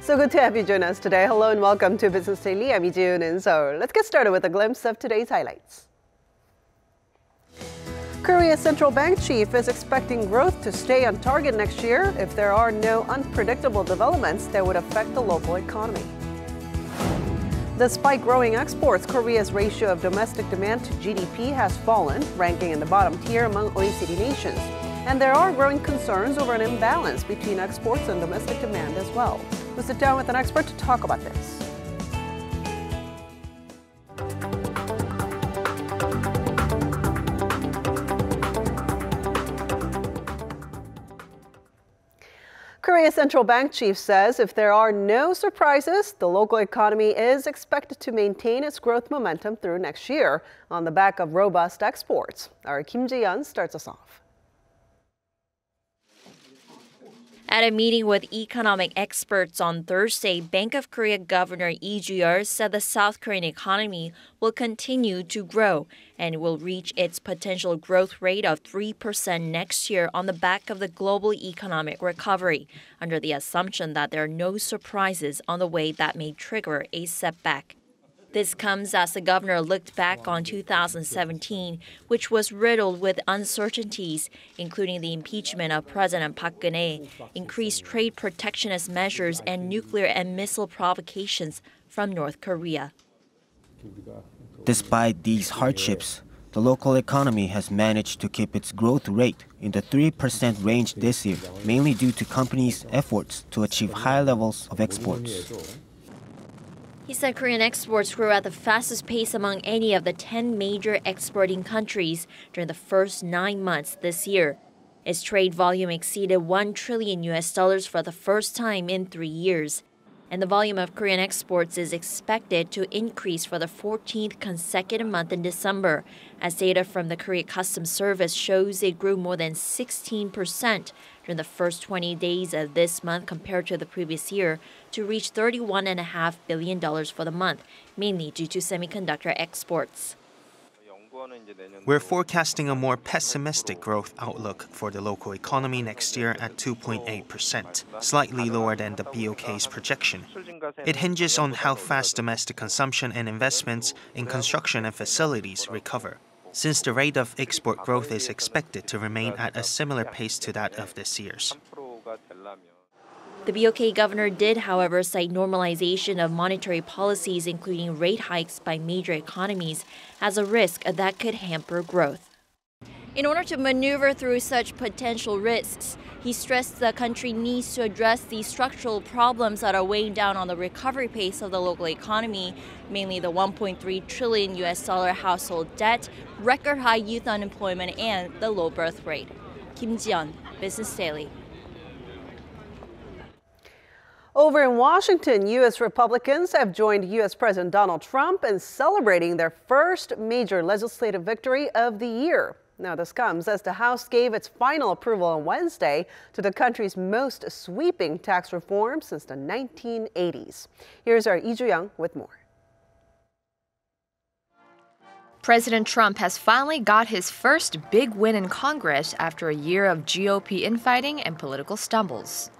So good to have you join us today. Hello and welcome to Business Daily. I'm Lee in Seoul. Let's get started with a glimpse of today's highlights. Korea's central bank chief is expecting growth to stay on target next year if there are no unpredictable developments that would affect the local economy. Despite growing exports, Korea's ratio of domestic demand to GDP has fallen, ranking in the bottom tier among OECD nations. And there are growing concerns over an imbalance between exports and domestic demand as well. We'll sit down with an expert to talk about this. Korea's central bank chief says if there are no surprises, the local economy is expected to maintain its growth momentum through next year on the back of robust exports. Our Kim Taewon starts us off. At a meeting with economic experts on Thursday, Bank of Korea Governor Lee said the South Korean economy will continue to grow and will reach its potential growth rate of 3% next year on the back of the global economic recovery, under the assumption that there are no surprises on the way that may trigger a setback. This comes as the governor looked back on 2017, which was riddled with uncertainties, including the impeachment of President Park Geun-hye, increased trade protectionist measures, and nuclear and missile provocations from North Korea. Despite these hardships, the local economy has managed to keep its growth rate in the 3% range this year, mainly due to companies' efforts to achieve high levels of exports. He said Korean exports grew at the fastest pace among any of the 10 major exporting countries during the first 9 months this year. Its trade volume exceeded $1 trillion for the first time in 3 years. And the volume of Korean exports is expected to increase for the 14th consecutive month in December, as data from the Korea Customs Service shows it grew more than 16% during the first 20 days of this month compared to the previous year, to reach $31.5 billion for the month, mainly due to semiconductor exports. We're forecasting a more pessimistic growth outlook for the local economy next year at 2.8%, slightly lower than the BOK's projection. It hinges on how fast domestic consumption and investments in construction and facilities recover, since the rate of export growth is expected to remain at a similar pace to that of this year's. The BOK governor did, however, cite normalization of monetary policies, including rate hikes by major economies, as a risk that could hamper growth. In order to maneuver through such potential risks, he stressed the country needs to address the structural problems that are weighing down on the recovery pace of the local economy, mainly the $1.3 trillion household debt, record high youth unemployment, and the low birth rate. Kim Taewon, Business Daily. Over in Washington, U.S. Republicans have joined U.S. President Donald Trump in celebrating their first major legislative victory of the year. Now, this comes as the House gave its final approval on Wednesday to the country's most sweeping tax reform since the 1980s. Here's our Lee Joo-young with more. President Trump has finally got his first big win in Congress after a year of GOP infighting and political stumbles.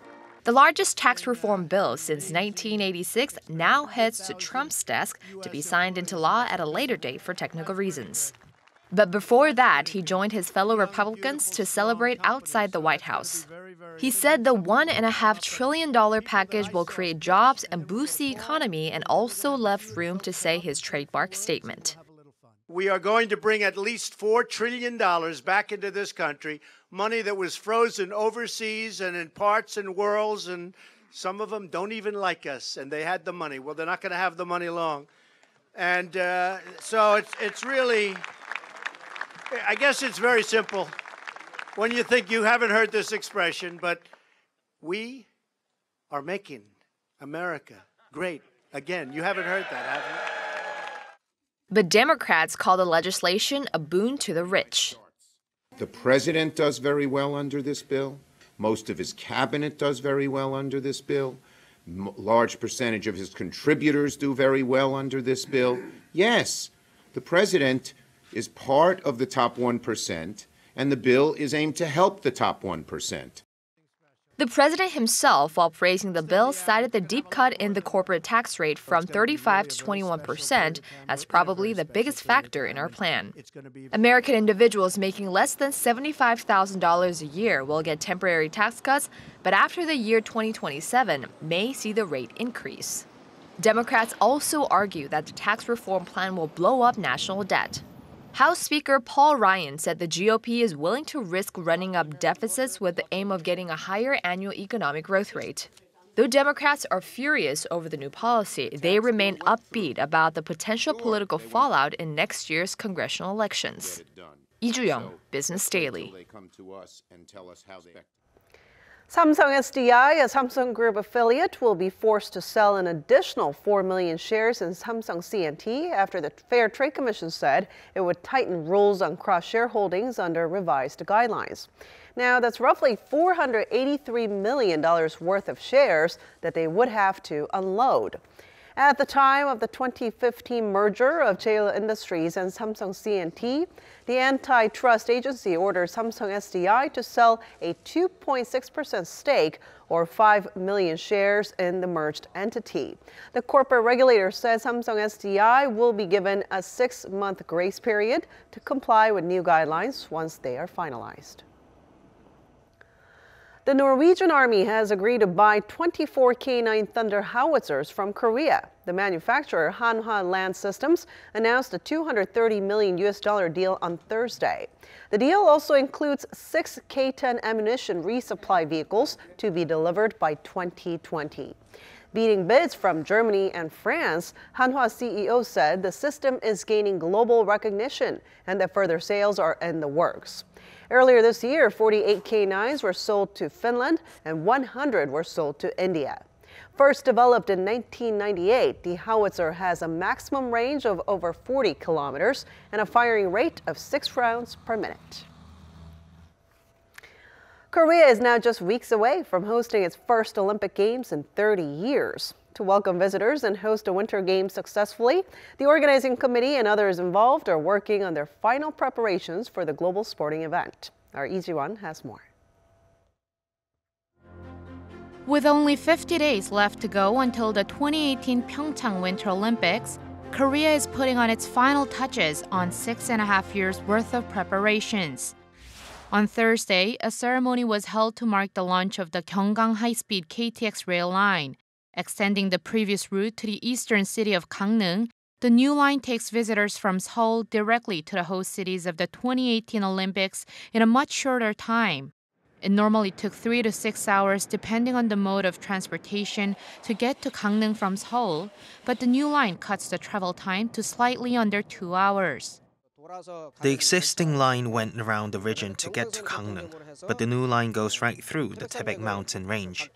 The largest tax reform bill since 1986 now heads to Trump's desk to be signed into law at a later date for technical reasons. But before that, he joined his fellow Republicans to celebrate outside the White House. He said the $1.5 trillion package will create jobs and boost the economy, and also left room to say his trademark statement. We are going to bring at least $4 trillion back into this country, money that was frozen overseas and in parts and worlds, and some of them don't even like us, and they had the money. Well, they're not going to have the money long. And so it's really, I guess it's very simple when you think you haven't heard this expression, but we are making America great again. You haven't heard that, have you? But Democrats call the legislation a boon to the rich. The president does very well under this bill. Most of his cabinet does very well under this bill. Large percentage of his contributors do very well under this bill. Yes, the president is part of the top 1%, and the bill is aimed to help the top 1%. The president himself, while praising the bill, cited the deep cut in the corporate tax rate from 35 to 21% as probably the biggest factor in our plan. American individuals making less than $75,000 a year will get temporary tax cuts, but after the year 2027 may see the rate increase. Democrats also argue that the tax reform plan will blow up national debt. House Speaker Paul Ryan said the GOP is willing to risk running up deficits with the aim of getting a higher annual economic growth rate. Though Democrats are furious over the new policy, they remain upbeat about the potential political fallout in next year's congressional elections. Lee Ju-young, Business Daily. Samsung SDI, a Samsung Group affiliate, will be forced to sell an additional 4 million shares in Samsung C&T after the Fair Trade Commission said it would tighten rules on cross-shareholdings under revised guidelines. Now, that's roughly $483 million worth of shares that they would have to unload. At the time of the 2015 merger of JL Industries and Samsung C&T, the antitrust agency ordered Samsung SDI to sell a 2.6% stake, or 5 million shares, in the merged entity. The corporate regulator says Samsung SDI will be given a 6-month grace period to comply with new guidelines once they are finalized. The Norwegian Army has agreed to buy 24 K9 Thunder howitzers from Korea. The manufacturer, Hanwha Land Systems, announced a $230 million deal on Thursday. The deal also includes 6 K10 ammunition resupply vehicles to be delivered by 2020. Beating bids from Germany and France, Hanwha CEO said the system is gaining global recognition and that further sales are in the works. Earlier this year, 48 K9s were sold to Finland and 100 were sold to India. First developed in 1998, the howitzer has a maximum range of over 40 kilometers and a firing rate of 6 rounds per minute. Korea is now just weeks away from hosting its first Olympic Games in 30 years. To welcome visitors and host a Winter Games successfully, the organizing committee and others involved are working on their final preparations for the global sporting event. Our Lee Ji-won has more. With only 50 days left to go until the 2018 Pyeongchang Winter Olympics, Korea is putting on its final touches on 6.5 years worth of preparations. On Thursday, a ceremony was held to mark the launch of the Gyeonggang high-speed KTX rail line. Extending the previous route to the eastern city of Gangneung, the new line takes visitors from Seoul directly to the host cities of the 2018 Olympics in a much shorter time. It normally took 3 to 6 hours depending on the mode of transportation to get to Gangneung from Seoul, but the new line cuts the travel time to slightly under 2 hours. The existing line went around the region to get to Gangneung, but the new line goes right through the Taebaek mountain range.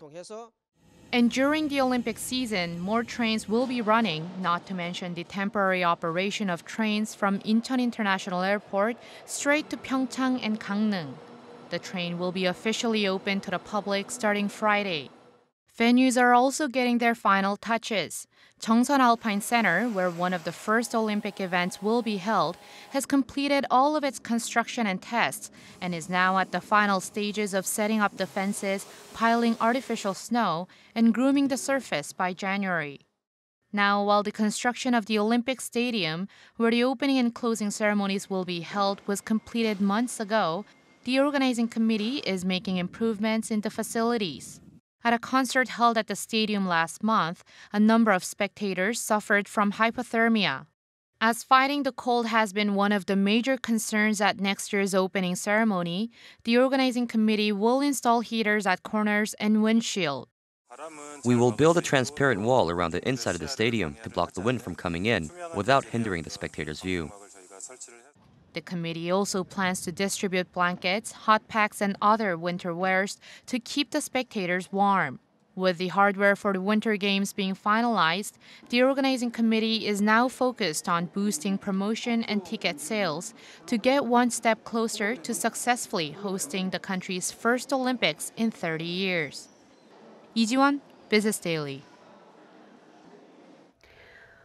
And during the Olympic season, more trains will be running, not to mention the temporary operation of trains from Incheon International Airport straight to Pyeongchang and Gangneung. The train will be officially open to the public starting Friday. Venues are also getting their final touches. Cheongsan Alpine Center, where one of the first Olympic events will be held, has completed all of its construction and tests and is now at the final stages of setting up the fences, piling artificial snow, and grooming the surface by January. Now, while the construction of the Olympic Stadium, where the opening and closing ceremonies will be held, was completed months ago, the organizing committee is making improvements in the facilities. At a concert held at the stadium last month, a number of spectators suffered from hypothermia. As fighting the cold has been one of the major concerns at next year's opening ceremony, the organizing committee will install heaters at corners and windshield. We will build a transparent wall around the inside of the stadium to block the wind from coming in without hindering the spectators' view. The committee also plans to distribute blankets, hot packs, and other winter wares to keep the spectators warm. With the hardware for the Winter Games being finalized, the organizing committee is now focused on boosting promotion and ticket sales to get one step closer to successfully hosting the country's first Olympics in 30 years. Lee Ji-won, Business Daily.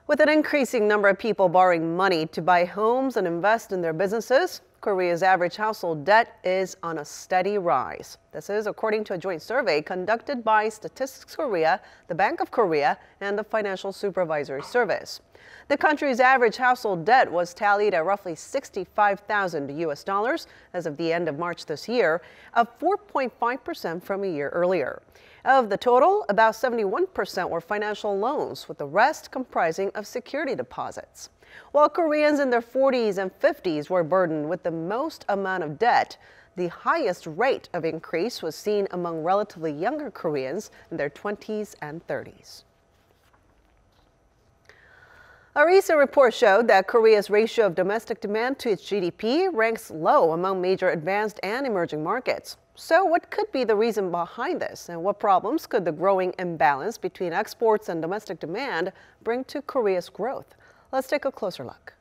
With an increasing number of people borrowing money to buy homes and invest in their businesses, Korea's average household debt is on a steady rise. This is according to a joint survey conducted by Statistics Korea, the Bank of Korea, and the Financial Supervisory Service. The country's average household debt was tallied at roughly $65,000 as of the end of March this year, up 4.5% from a year earlier. Of the total, about 71% were financial loans, with the rest comprising of security deposits. While Koreans in their 40s and 50s were burdened with the most amount of debt, the highest rate of increase was seen among relatively younger Koreans in their 20s and 30s. A recent report showed that Korea's ratio of domestic demand to its GDP ranks low among major advanced and emerging markets. So what could be the reason behind this, and what problems could the growing imbalance between exports and domestic demand bring to Korea's growth? Let's take a closer look.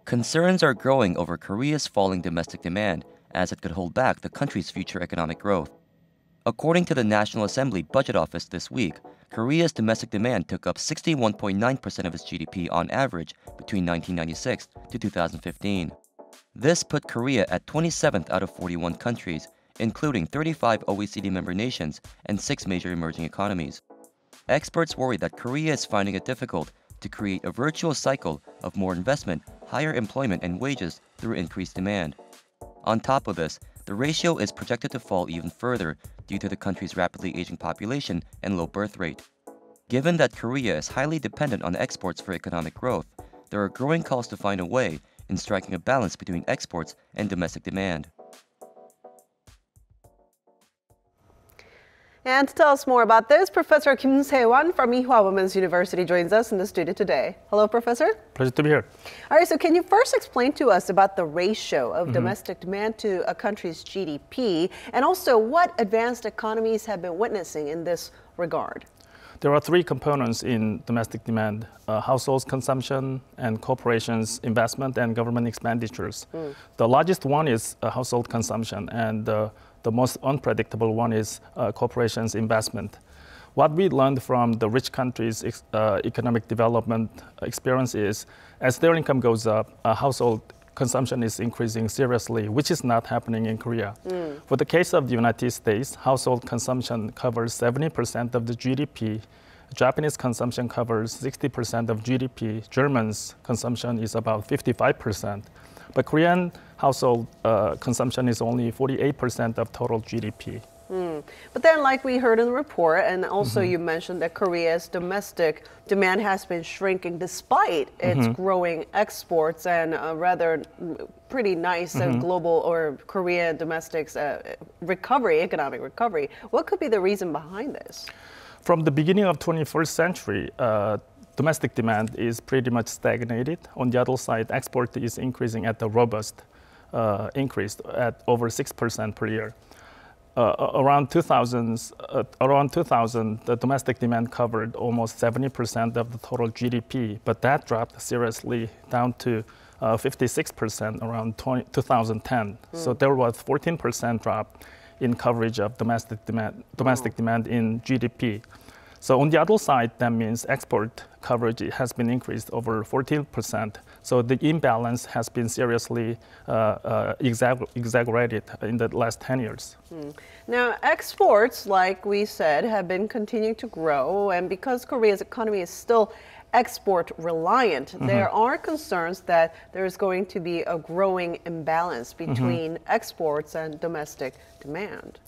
Concerns are growing over Korea's falling domestic demand, as it could hold back the country's future economic growth. According to the National Assembly Budget Office this week, Korea's domestic demand took up 61.9% of its GDP on average between 1996 to 2015. This put Korea at 27th out of 41 countries, including 35 OECD member nations and 6 major emerging economies. Experts worry that Korea is finding it difficult to create a virtuous cycle of more investment, higher employment, and wages through increased demand. On top of this, the ratio is projected to fall even further due to the country's rapidly aging population and low birth rate. Given that Korea is highly dependent on exports for economic growth, there are growing calls to find a way in striking a balance between exports and domestic demand. And to tell us more about this, Professor Kim Taewon from Ewha Women's University joins us in the studio today. Hello, Professor. Pleasure to be here. All right, so can you first explain to us about the ratio of domestic demand to a country's GDP, and also what advanced economies have been witnessing in this regard? There are 3 components in domestic demand: households' consumption, and corporations' investment, and government expenditures. The largest one is household consumption, and the most unpredictable one is corporations' investment. What we learned from the rich countries' economic development experience is, as their income goes up, household consumption is increasing seriously, which is not happening in Korea. For the case of the United States, household consumption covers 70% of the GDP. Japanese consumption covers 60% of GDP. Germans' consumption is about 55%. But Korean household consumption is only 48% of total GDP. But then, like we heard in the report, and also you mentioned that Korea's domestic demand has been shrinking despite its growing exports and rather pretty nice global or Korean domestics recovery, economic recovery. What could be the reason behind this? From the beginning of 21st century, domestic demand is pretty much stagnated. On the other side, export is increasing at a robust increase at over 6% per year. Around 2000, the domestic demand covered almost 70% of the total GDP, but that dropped seriously down to 56% around 2010. So there was 14% drop in coverage of domestic demand in GDP. So on the other side, that means export coverage has been increased over 14%. So the imbalance has been seriously exaggerated in the last 10 years. Now, exports, like we said, have been continuing to grow. And because Korea's economy is still export reliant, there are concerns that there is going to be a growing imbalance between exports and domestic demand.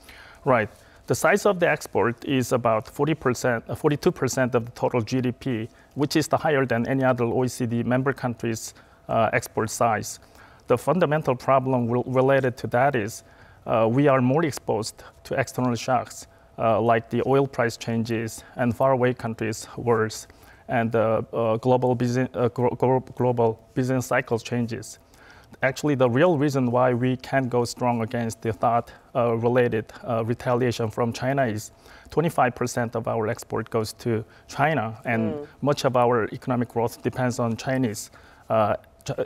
Right. The size of the export is about 42% of the total GDP, which is higher than any other OECD member countries' export size. The fundamental problem related to that is we are more exposed to external shocks, like the oil price changes and faraway countries' wars, and global business cycle changes. Actually, the real reason why we can't go strong against the thought-related retaliation from China is 25% of our export goes to China, and much of our economic growth depends on Chinese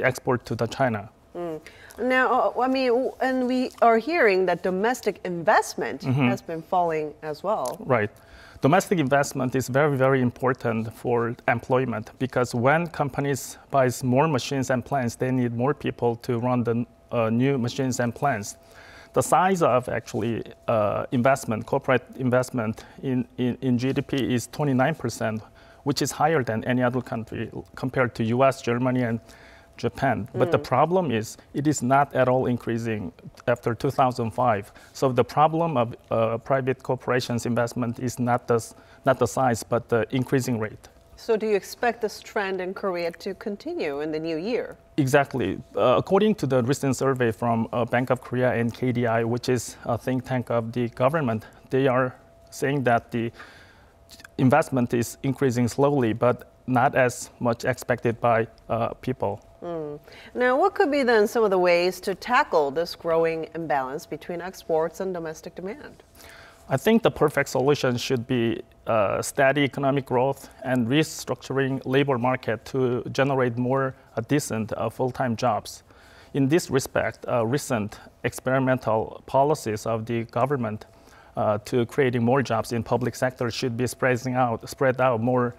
export to China. Now, and we are hearing that domestic investment has been falling as well. Right. Domestic investment is very, very important for employment because when companies buy more machines and plants, they need more people to run the new machines and plants. The size of actually investment, corporate investment in GDP is 29%, which is higher than any other country compared to US, Germany, and Japan. But the problem is it is not at all increasing after 2005. So the problem of private corporations investment is not the size, but the increasing rate. So do you expect this trend in Korea to continue in the new year? Exactly. According to the recent survey from Bank of Korea and KDI, which is a think tank of the government, they are saying that the investment is increasing slowly, but not as much expected by people. Now, what could be then some of the ways to tackle this growing imbalance between exports and domestic demand? I think the perfect solution should be steady economic growth and restructuring labor market to generate more decent full-time jobs. In this respect, recent experimental policies of the government to creating more jobs in public sector should be spread out more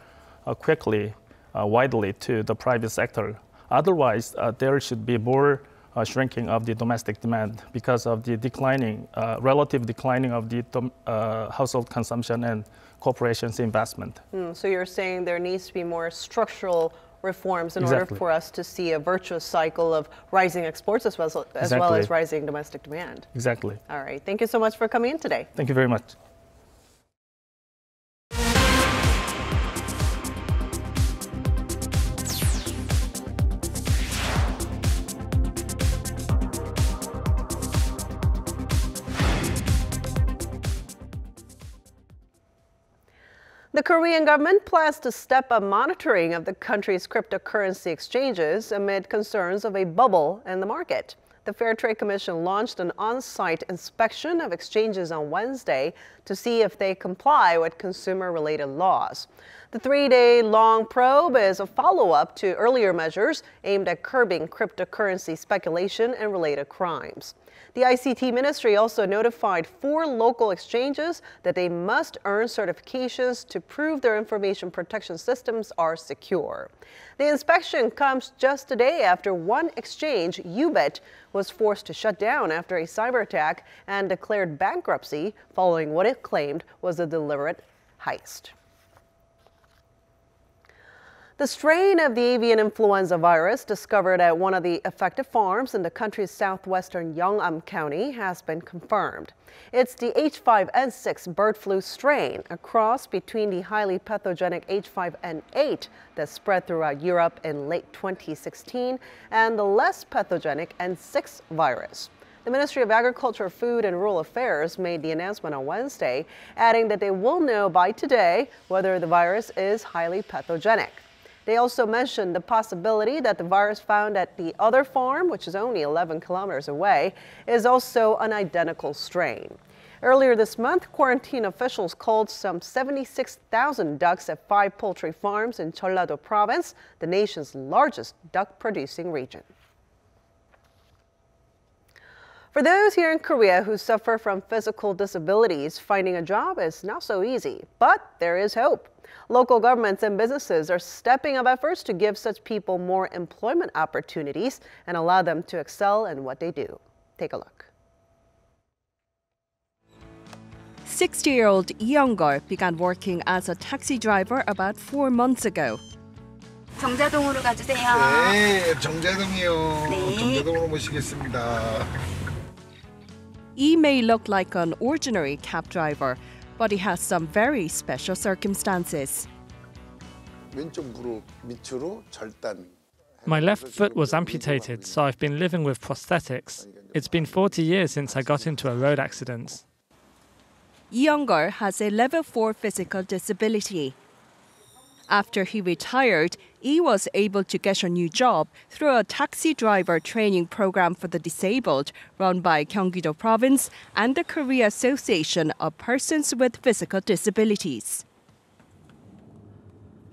quickly, widely to the private sector. Otherwise, there should be more shrinking of the domestic demand because of the relative declining of the household consumption and corporations' investment. So you're saying there needs to be more structural reforms in order for us to see a virtuous cycle of rising exports as well as rising domestic demand. Exactly. All right. Thank you so much for coming in today. Thank you very much. The Korean government plans to step up monitoring of the country's cryptocurrency exchanges amid concerns of a bubble in the market. The Fair Trade Commission launched an on-site inspection of exchanges on Wednesday to see if they comply with consumer-related laws. The 3-day-long probe is a follow-up to earlier measures aimed at curbing cryptocurrency speculation and related crimes. The ICT ministry also notified 4 local exchanges that they must earn certifications to prove their information protection systems are secure. The inspection comes just a day after one exchange, Ubit, was forced to shut down after a cyber attack and declared bankruptcy following what it claimed was a deliberate heist. The strain of the avian influenza virus discovered at one of the affected farms in the country's southwestern Yeongam County has been confirmed. It's the H5N6 bird flu strain, a cross between the highly pathogenic H5N8 that spread throughout Europe in late 2016 and the less pathogenic N6 virus. The Ministry of Agriculture, Food and Rural Affairs made the announcement on Wednesday, adding that they will know by today whether the virus is highly pathogenic. They also mentioned the possibility that the virus found at the other farm, which is only 11 kilometers away, is also an identical strain. Earlier this month, quarantine officials culled some 76,000 ducks at 5 poultry farms in Jeollado province, the nation's largest duck-producing region. For those here in Korea who suffer from physical disabilities, finding a job is not so easy, but there is hope. Local governments and businesses are stepping up efforts to give such people more employment opportunities and allow them to excel in what they do. Take a look. 60-year-old Lee Young-gul began working as a taxi driver about 4 months ago. 정자동으로 가주세요. 네, 정자동이요. 정자동으로 모시겠습니다. Lee may look like an ordinary cab driver, but he has some very special circumstances. 왼쪽 무릎 밑으로 절단. My left foot was amputated, so I've been living with prosthetics. It's been 40 years since I got into a road accident. Lee Young-gul has a level 4 physical disability. After he retired, he was able to get a new job through a taxi driver training program for the disabled run by Gyeonggi-do Province and the Korea Association of Persons with Physical Disabilities.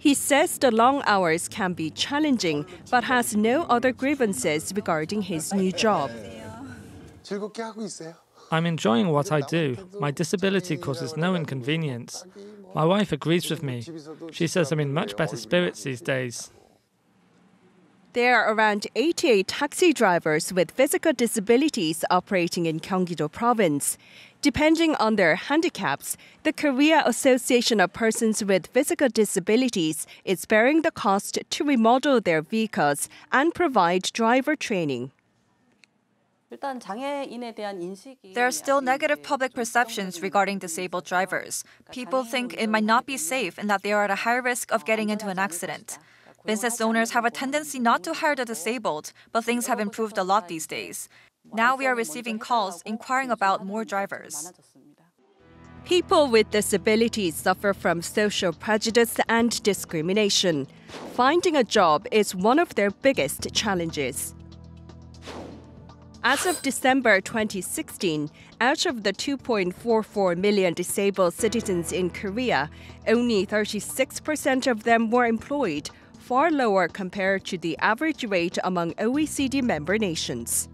He says the long hours can be challenging, but has no other grievances regarding his new job. 즐겁게 하고 있어요. I'm enjoying what I do. My disability causes no inconvenience. My wife agrees with me. She says I'm in much better spirits these days. There are around 88 taxi drivers with physical disabilities operating in Gyeonggi-do province. Depending on their handicaps, the Korea Association of Persons with Physical Disabilities is bearing the cost to remodel their vehicles and provide driver training. There are still negative public perceptions regarding disabled drivers. People think it might not be safe and that they are at a high risk of getting into an accident. Business owners have a tendency not to hire the disabled, but things have improved a lot these days. Now we are receiving calls inquiring about more drivers. People with disabilities suffer from social prejudice and discrimination. Finding a job is one of their biggest challenges. As of December 2016, out of the 2.44 million disabled citizens in Korea, only 36% of them were employed, far lower compared to the average rate among OECD member nations.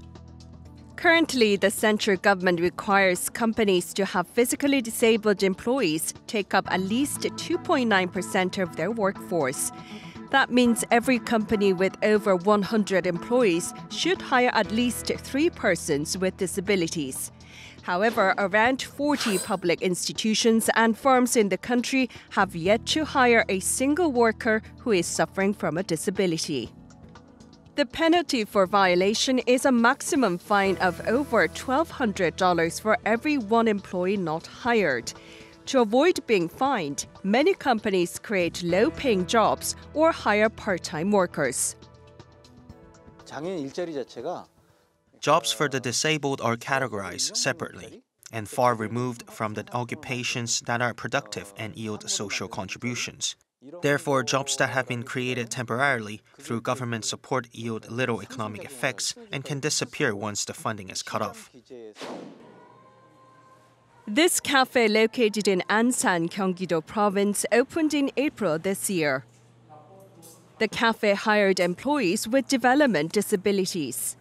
Currently, the central government requires companies to have physically disabled employees take up at least 2.9% of their workforce. That means every company with over 100 employees should hire at least 3 persons with disabilities. However, around 40 public institutions and firms in the country have yet to hire a single worker who is suffering from a disability. The penalty for violation is a maximum fine of over $1,200 for every one employee not hired. To avoid being fined, many companies create low-paying jobs or hire part-time workers. Jobs for the disabled are categorized separately and far removed from the occupations that are productive and yield social contributions. Therefore, jobs that have been created temporarily through government support yield little economic effects and can disappear once the funding is cut off. This cafe located in Ansan, Gyeonggi-do province opened in April this year. The cafe hired employees with development disabilities.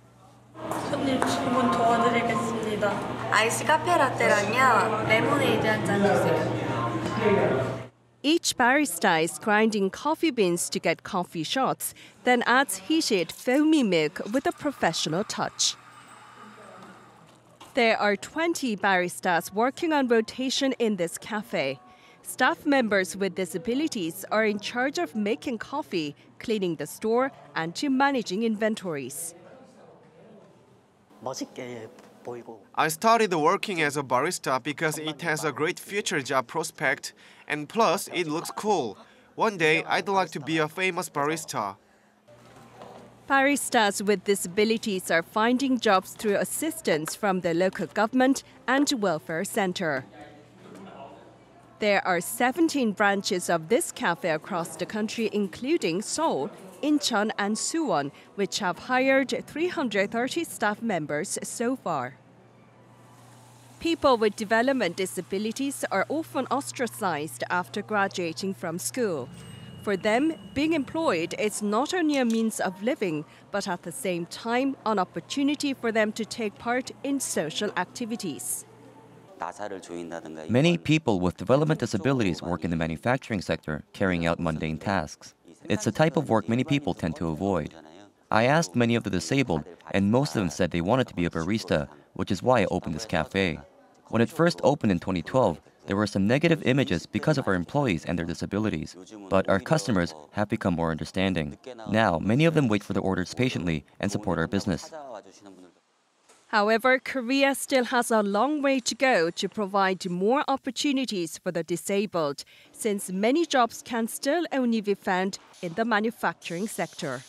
손님 주문 도와드리겠습니다. 아이스 카페 라떼랑요, 레모네이드 한 잔 주세요. Each barista is grinding coffee beans to get coffee shots, then adds heated, foamy milk with a professional touch. There are 20 baristas working on rotation in this cafe. Staff members with disabilities are in charge of making coffee, cleaning the store, and to managing inventories. I started working as a barista because it has a great future job prospect, and plus it looks cool. One day I'd like to be a famous barista. Baristas with disabilities are finding jobs through assistance from the local government and welfare center. There are 17 branches of this cafe across the country, including Seoul, Incheon and Suwon, which have hired 330 staff members so far. People with development disabilities are often ostracized after graduating from school. For them, being employed is not only a means of living, but at the same time, an opportunity for them to take part in social activities. Many people with development disabilities work in the manufacturing sector, carrying out mundane tasks. It's a type of work many people tend to avoid. I asked many of the disabled, and most of them said they wanted to be a barista, which is why I opened this cafe. When it first opened in 2012, there were some negative images because of our employees and their disabilities, but our customers have become more understanding. Now, many of them wait for their orders patiently and support our business. However, Korea still has a long way to go to provide more opportunities for the disabled, since many jobs can still only be found in the manufacturing sector.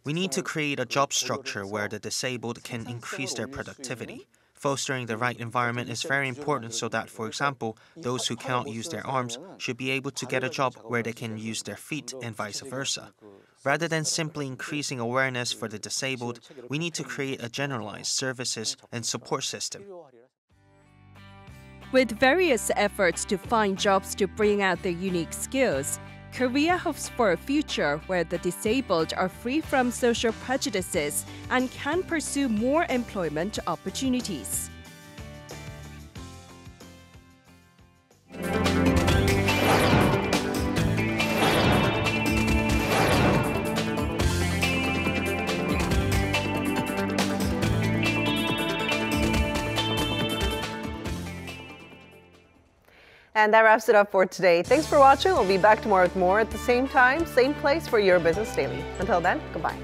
We need to create a job structure where the disabled can increase their productivity. Fostering the right environment is very important so that, for example, those who cannot use their arms should be able to get a job where they can use their feet and vice versa. Rather than simply increasing awareness for the disabled, we need to create a generalized services and support system. With various efforts to find jobs to bring out their unique skills, Korea hopes for a future where the disabled are free from social prejudices and can pursue more employment opportunities. And that wraps it up for today. Thanks for watching. We'll be back tomorrow with more at the same time, same place for your Business Daily. Until then, goodbye.